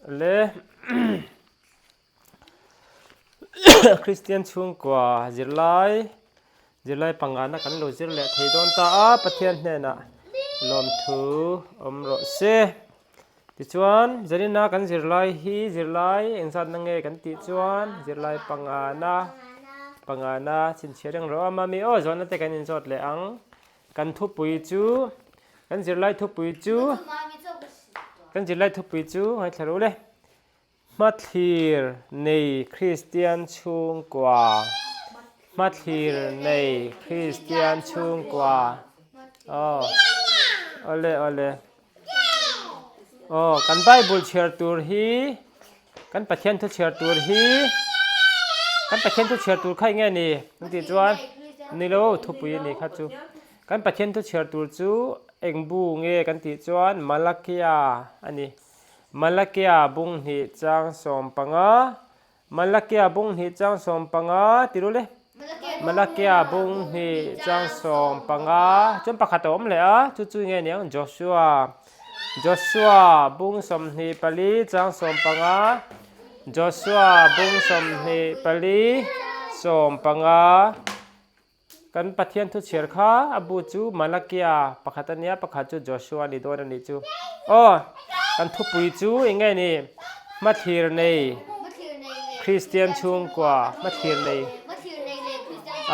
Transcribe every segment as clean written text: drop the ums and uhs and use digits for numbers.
le Christian chung kwa zirlai pangana kan lo zir le theidon ta a pathian hne na lom thu omro se ti chuan zarina kan zirlai hi zirlai engzat na nge kan ti chuan zirlai pangana chin chiareng ro ama mi o zon te kan in zot le ang kan thu pui chu kan zirlai thu pui chu hai tharo le mathir nei Christian chung kwa mathir nei Christian chung kwa ole kan Bible share tur hi kan pathian thu share tur hi kan pathian thu share tur khai nge ni ti chuan ni lo thu pui ni kha chu kan pathian thu share tur chu engbu nge kan ti chuan malakia ani malakia bung hi chang som panga malakia bung hi chang som panga tirule malakia bung hi chang som panga chon pakhatom le a chu chu nge niang Joshua bung som hi pali chang som panga Joshua bung som hi pali som panga kan pathian thu cher kha abu chu malakia pakhatania pakha chu Joshua ni don ani chu kan thu pui chu engai ni mathir nei Christian chung kwa mathir nei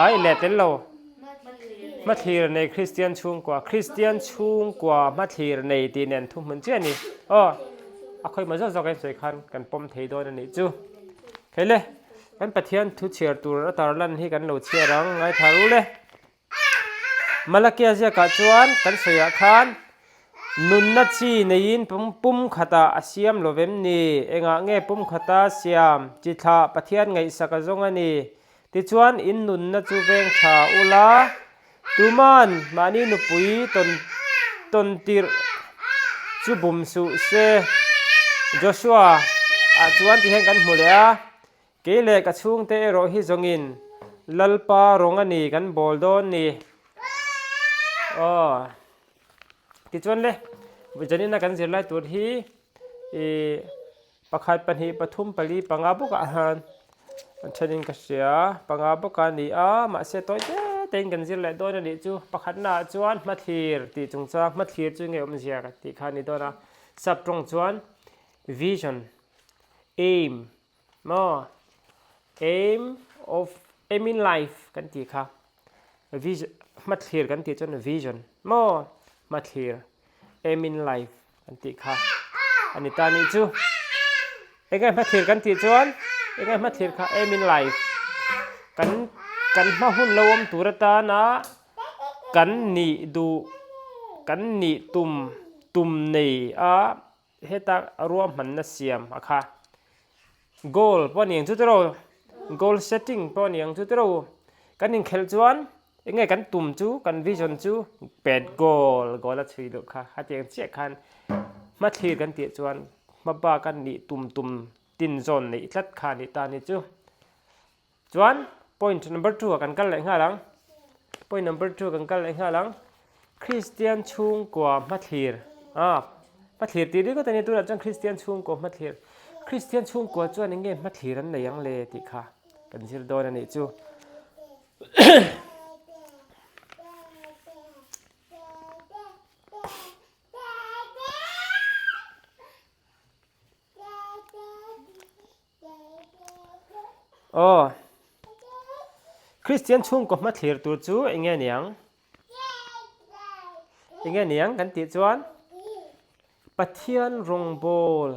ai le tel lo mathir nei Christian chung kwa mathir nei ti nen thu mun che ni akhoi ma zo kai sei khan kan pom thei don ani chu khele kan pathian thu cher tur atarlan hi kan lo cherang ngai tharu le malakia ja ka chuan kan soya khan nun na chi nein pum khata asiam lovem ni enga nge pum khata siam chi tha pathian ngai saka zong ani ti chuan in nun na chu veng tha ula tuman mani nu pui ton tir chu bum su se Joshua chuan ti heng kan mulea ke le ka chung te ro hi zongin lalpa rongani kan boldon ni ti chuan le janina kan zirlai tur hi pakhat panhi pathum pali panga boka han chanin ka sia panga boka ni a ma se toy ten kan zirlai don ani chu pakhat na chuan mathir ti chungcha mathir chu nge omzia ka ti khani dona saptong chuan vision aim in life kan ti kha vision mathir kan ti chuan vision mathir aim in life kan ti kha ani ta ni chu engai mathir kan ti chuan engai mathir kha aim in life kan ma hun lawm turata na kan ni tum nei a heta ruam man na siam akha goal poniang chu tro goal setting poniang chu tro kan in khel chuan engai kan tum chu kan vision chu pet goal la chui do kha hateng che khan mathir kan ti chuan maba kan ni tum tin zone nei tlat kha ni ta ni chu chuan point number 2 kan kal lai ngalang point number 2 kan kal lai ngalang Christian chung kwa mathir mathir ti ri ko tani tu chang Christian chung kwa mathir Christian chung kwa chuan nge mathir an leyang le ti kha kan zir don ani chu Christian chung ko mathir tur chu enge niang kan ti chuan pathian rong bol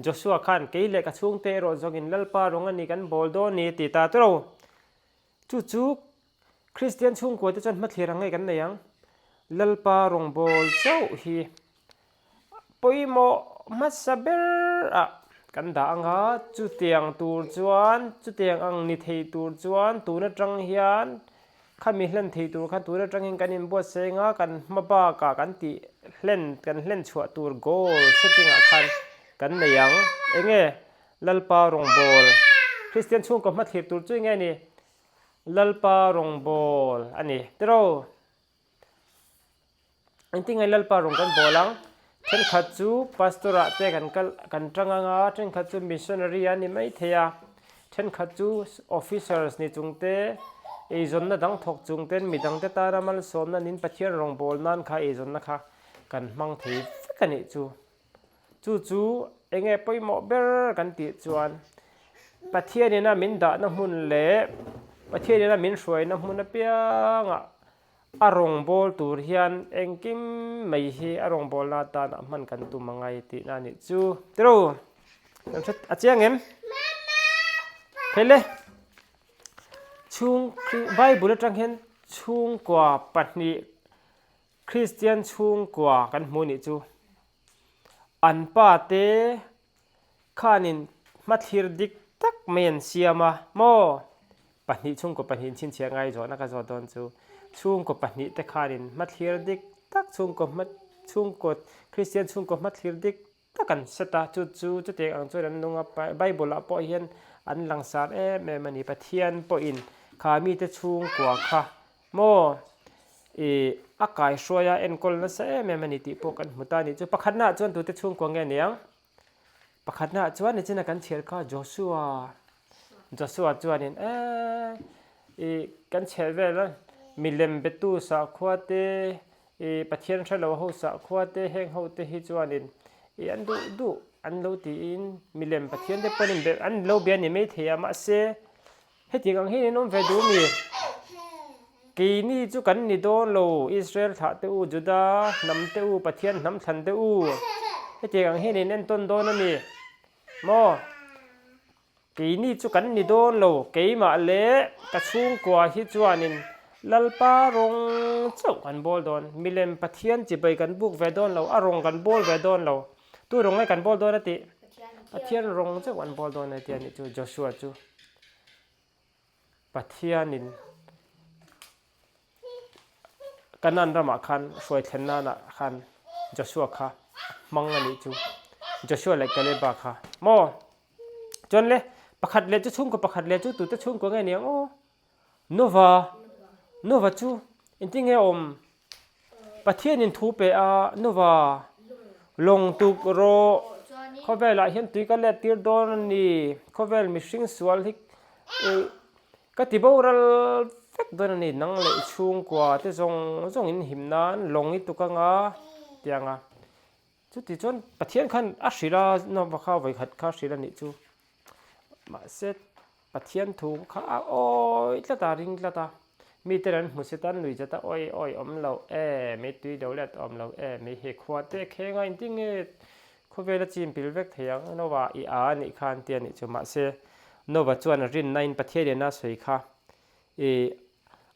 Joshua khan keile ka chung te ro zogin lalpa rong ani kan bol do ni ti ta tro chu Christian chung ko te chuan mathir angai kan niang lalpa rong bol chau hi poimo masaber kan da anga chu tiang tur chuan chu tiang ang ni thei tur chuan tu na tang hian khami hlen thei tur khan tu na tang hin kan in bo senga kan maba ka kan ti hlen chhuah tur goal setting a khan kan neyang enge lalpa rong bol Christian chung ko mathir tur chu nge ni lalpa rong bol ani tro อันที่ไงลัลปารงกันบ่ลังเช่นขัดจูปัสตอระเตกันจังงาเช่นขัดจูมิชชันนารีนี่ไม่เทียเช่นขัดจูออฟฟิเซอร์สนี่จุงเตเอจนน่ะดังทกจุงเต้นมีดังเตตารามัลสมนั่นนินปะเทียนรองบอลนั่นค่ะเอจนนะคะกันมังเทกันนี่จูเองไปหมอเบอร์กันติจวนปะเทียนนี่นะมินดาน้ำมุนเละปะเทียนนี่นะมินสวยน้ำมุนเปียงอารมณ์บอลตูเฮียนเองกิมไม่ใช่อารมณ์บอลนาตานะมันกันตุมังไงตินั่นนี่จูตรูนั่นชัดอาเจียงเอ็มเฮเลช่วงไบเบิลจังเห็นช่วงกว่าปัจจุคริสเตียนช่วงกว่ากันมูนี่จูอันป้าเตข้านินมัธยดิกตักเมียนเสียมาโมปัจจุช่วงกว่าปัจจุชินเชียงไงจอนักจอดอนจูช่วงกว่าปัจจุแต่ข้านินมัธยดิกตักช่วงกว่าคริสเตียนช่วงกว่ามัธยดิกตักกันสตาจูจะเตะอังจอยนั้นนุ่งไปไบเบิลละปอยเห็นอันหลังสารแม่มันนี่ปัจจุปอยอินข้ามีแต่ช่วงกว่าค่ะโมอากายช่วยเอ็นกอลนั่นเองแม่มันนี่ติปกันมุตานี่จูประคันหน้าจวนตัวแต่ช่วงกว่าเงี้ยเนี่ยประคันหน้าจวนนี่จะนักการเชียร์ข้าโจชัวจวนนี่กันเชียร์เวลามิเลมเบตูสักขวดเตปัจเจียนชะลาวหัวสักขวดเตแห้งหัวเตฮิจวนนี่อันดูอันโลตีนมิเลมปัจเจียนเดปนิมเบอันโลเบียนี่ไม่เทียมาเสให้ที่กังเห็นน้องเวดูมีกีนี่จุกันนี่โดนโลอิสราเอลถ้าเตอูจุดานำเตอูปัจเจียนนำทันเตอูให้ที่กังเห็นนี่ต้นโดนนั่นมีโมกีนี่จุกันนี่โดนโลกีมาเละกระชุ่งกว่าฮิจวานินลัลปารงเจ้ากันบอลโดนมิเลมปัจเจียนจีไปกันบุกเวดอนเราอารมณ์กันบอลเวดอนเราตัวรงให้กันบอลโดนนั่นติปัจเจียนรงเจ้ากันบอลโดนนั่นติอันนี้จูโจชัวจูปัจเจียนินกันนั่นระมาคันสวยเทนนานะคันโจชัวค่ะมังอันนี้จูโจชัวเล็กกันเลยบ้าค่ะโมจนเลยประคัดเลยจะชุ่มกับประคัดเลยจูตัวจะชุ่มกับไงเนี่ยโอ้โนวาจูอินทิงเออมประเทศนินทูเปอาโนวาลงตุกโรเขาเวลาเห็นตุยกันเลยตีร์ดอนนี่เขาเวลมิชิงสวลฮิกก็ที่บอกเราเฟกโดนนี่นั่งเลยช่วงกว่าที่ทรงอินหิมนั้นลงอิตุกังอ่ะเตียงอ่ะจุดที่จนประเทศขันอาศิลานบข้าวไว้ขัดข้าศิลานี่จูมาเสร็จประเทศถูกข้าโอ้ยละตาริงละตามีแต่นั้นมุสตันลุยจะตาโอ้ยอมเราไม่ตุยเดาเล็ดอมเราไม่เหขวดเตะแข่งจริงเงี้ยเขาเวลาจีนพิลเวกเทียงโนว่าอีอานี่คันเตียนี่จูมาเสโนว่าจวนรินในประเทศเดียน่าสวยค่ะ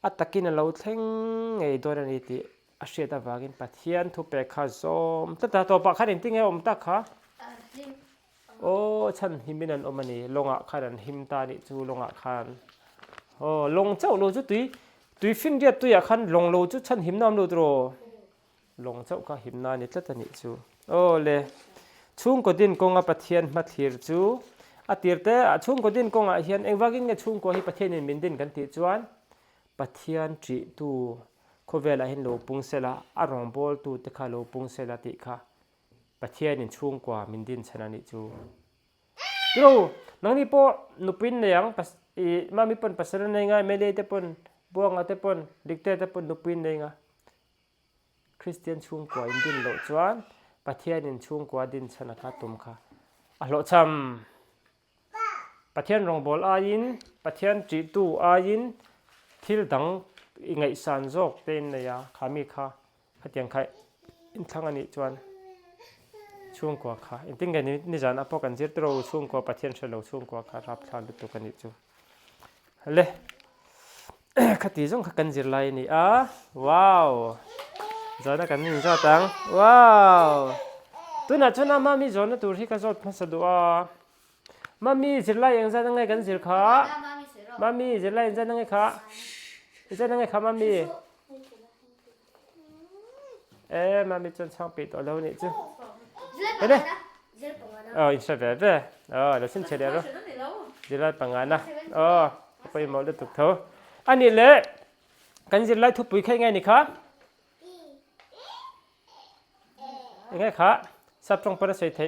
อัตกินเราเท่งโดนนี่ที่อาเซียตาวากินประเทศทุเปข้าซอมแต่ตัวปากขันจริงเงี้ยอมตาค่ะโอ้ฉันหิมินันอมันนี่ลงอ่ะขันหิมตานี่จูลงอ่ะขันโอ้ลงเจ้าโลจุตุยฟินเดียตุยอ่ะขันลงโลจุฉันหิมน้ำโลดโรลงเจ้าก็หิมนานี่ตะนี่จูโอ้เลยช่วงกดินกงอ่ะประเทศมาทีร์จูอาทิตย์เตะช่วงกดินกงอ่ะเฮียนเองว่ากินเนี่ยช่วงกว่าที่ประเทศนี้มินดินกันติจวนประเทศจีตูเขาเวลาเห็นโลปุงเซลาอารมณ์บอลตูเตะขาโลปุงเซลาติค่ะประเทศนี้ช่วงกว่ามินดินชนะนี่จูดูนังนี่พอนุปินเนี่ยยังมามีปนภาษาในไงไม่ได้แต่ปนบวงแต่ปนดิกเตอร์แต่ปนนุปินเนี่ยไงคริสเตียนช่วงกว่ามินดินโลจวนประเทศนี้ช่วงกว่าดินชนะค่ะตุ่มค่ะอโลชัมประเทศรองบอลอายินประเทศจีตูอายินทิลดังอิงไงสันโจกเต็นเนี่ยขามีค่ะขัดยังใครอินทั้งอันนี้จวนช่วงกว่าค่ะอินทิ้งกันนี่จานอพอกันเจตโรช่วงกว่าประเทศเฉลยช่วงกว่าค่ะรับทานดุตัวกันนี่จูเลยขัดที่จงขัดกันจิรไลนี่ว้าวจานกันนี่จอตังว้าวตัวนั้นชนะมามีจอนตัวที่กันจอดพัสดุมามีจิรไลยังจะนั่งไงกันจิรค่ะมามีจิรไลยังจะนั่งไงค่ะจะนั่งไงค่ะมามีมามีจนช่างปิดตัวแล้วนี่จูเฮ้ยอินสตาแกรมเราสิ้นเฉลี่ยแล้วจิรไลปังงานนะไปหมดเลยตุกเถอะอันนี้เลยกันจิรไลทุบปุ๋ยแค่ไงนี่ค่ะ ยังไงคะสับตรงปะใส่เท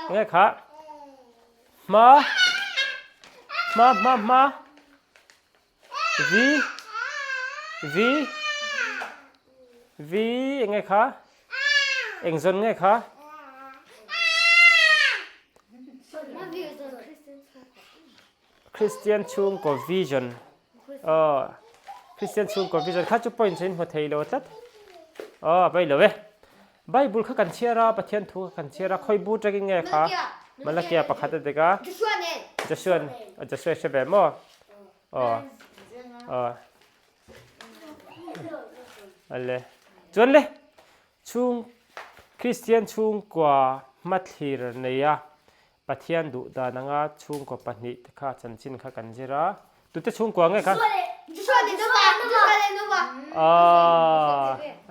ยังไงคะมาวียังไงคะเอ็งซนไงคะคริสเตียนชุงกับวิจนคริสเตียนชุงกับวิจนข้าจุด point สินหัวไทยโลตัดไปเลยเว้ยไบเบิลข้ากันเชียร์ปะเทียนทูกันเชียร์ค่อยบูตจะกินไงคะมันละเกียปะคัดเด็กจะชวนใช่แบบมั้งอะไรจวนเลยชุงคริสเตียนชุงกว่ามัธยมเนี่ยปะเทียนดุดานังอาชุงกว่าปนิข้าจันชินข้ากันเจระตุเตชุงกว่าไงคะ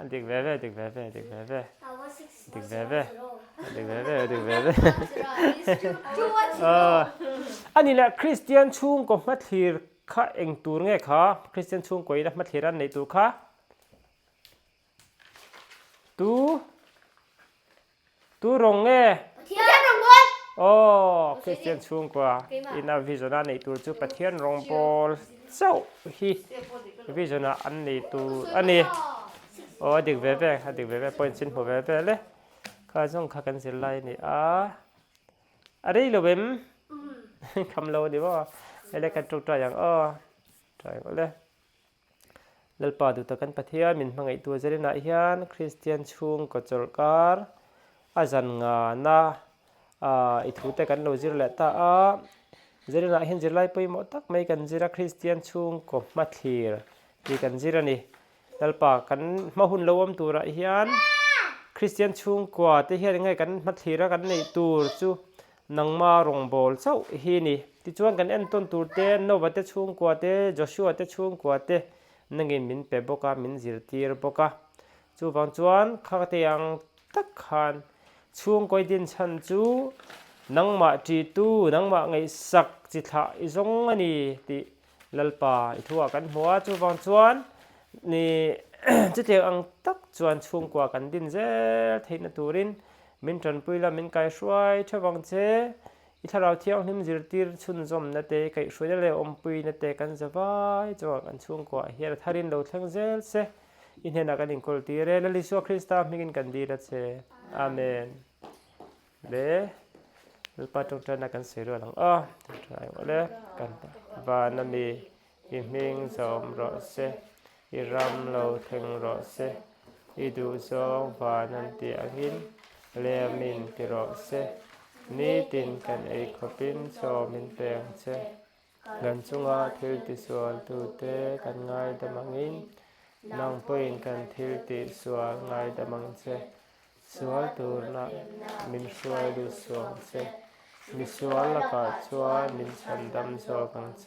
เด็กเว่อันนี้แหละคริสเตียนชุงกว่ามัธยมข้าเองตัวไงคะคริสเตียนชุงกว่าอีนักมัธยมในตัวข้าตูรงเงคริสเตียนชุงกว่าอินาวิจนาในตัวจูปะเทียนรงบอลเจ้าฮีวิจนาอันในตัวอันนี้เด็กเว่ปอยน์สินหัวเว่เลยข้าส่งข้ากันสิไลนี่อะไรเหรอเว้มคำเราดีว่าอะไรกันจุดอย่างใจก็เลยแล้วป่าดูตะกันปะเทียนมินพังไอตัวเจริญนาฮิยันคริสเตียนชุงก็จลการอาจารย์งานะอิทุแต่กันโลจิรเลตาเจริญนาฮิยันจิไลไปหมดตักไม่กันจิระคริสเตียนชุงก็มัธยมดีกันจิระนี่แล้วป่ากันมาหุ่นลวมตัวฮิยันคริสเตียนชุงกว่าที่เฮียยังไงกันมัธยมกันในตัวจูนังมารงบอลเจ้าฮีนี่ที่ชวนกันเอ็นต้นตัวเตนโนบัตชุงกว่าเตจอชัวเตชุงกว่าเตนังเงินมินเปบกามินจิรตีร์บกาจูบังจวนข้าเตียงตักขันช่วงก้อยดินชันจูนังมาจีตูนังมาไงสักจิตาอิจงอันนี้ที่ลลปาอิทัวกันหัวจูบังจวนนี่จะเตียงอังตักจวนช่วงกว่ากันดินเจเทนตูรินมินจันปุยละมินไก่ช่วยชบังเจอิทาราเที่ยวนิมจิรตีร์ชุนจอมนาเตไก่ช่วยได้เลยอมปุยนาเตกันสบายจวกันช่วงกว่าเฮียร์ทารินเราทั้งเจลเซอินเฮนักกันอินคอลตีเรลลิสัวคริสต์มิกินกันดีละเซอาเมนเดลปาตรงจันนักกันเสียด้วยหลังใช่ว่าเลยกันบานามีอิมิงสมรสเซอิรัมเราถึงรสเซอิดูสองบานันติอาหินเลมินติรสเซนี่ตินกันเอกปินโซมินเตียงเซกันจุงอาทิลติสวลตูเตกันง่ายแต่มังอินนังเปินกันทิลติสวลง่ายแต่มังเซสวลตูนักมินสวลดูสวงเซมิสวลละกัดสวลมินฉันดำสวกังเซ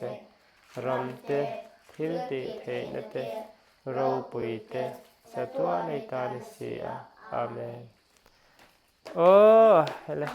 รำเตทิลติเทนเตเราปุยเตสตัวในตานิสีอาเมนเห็นเลย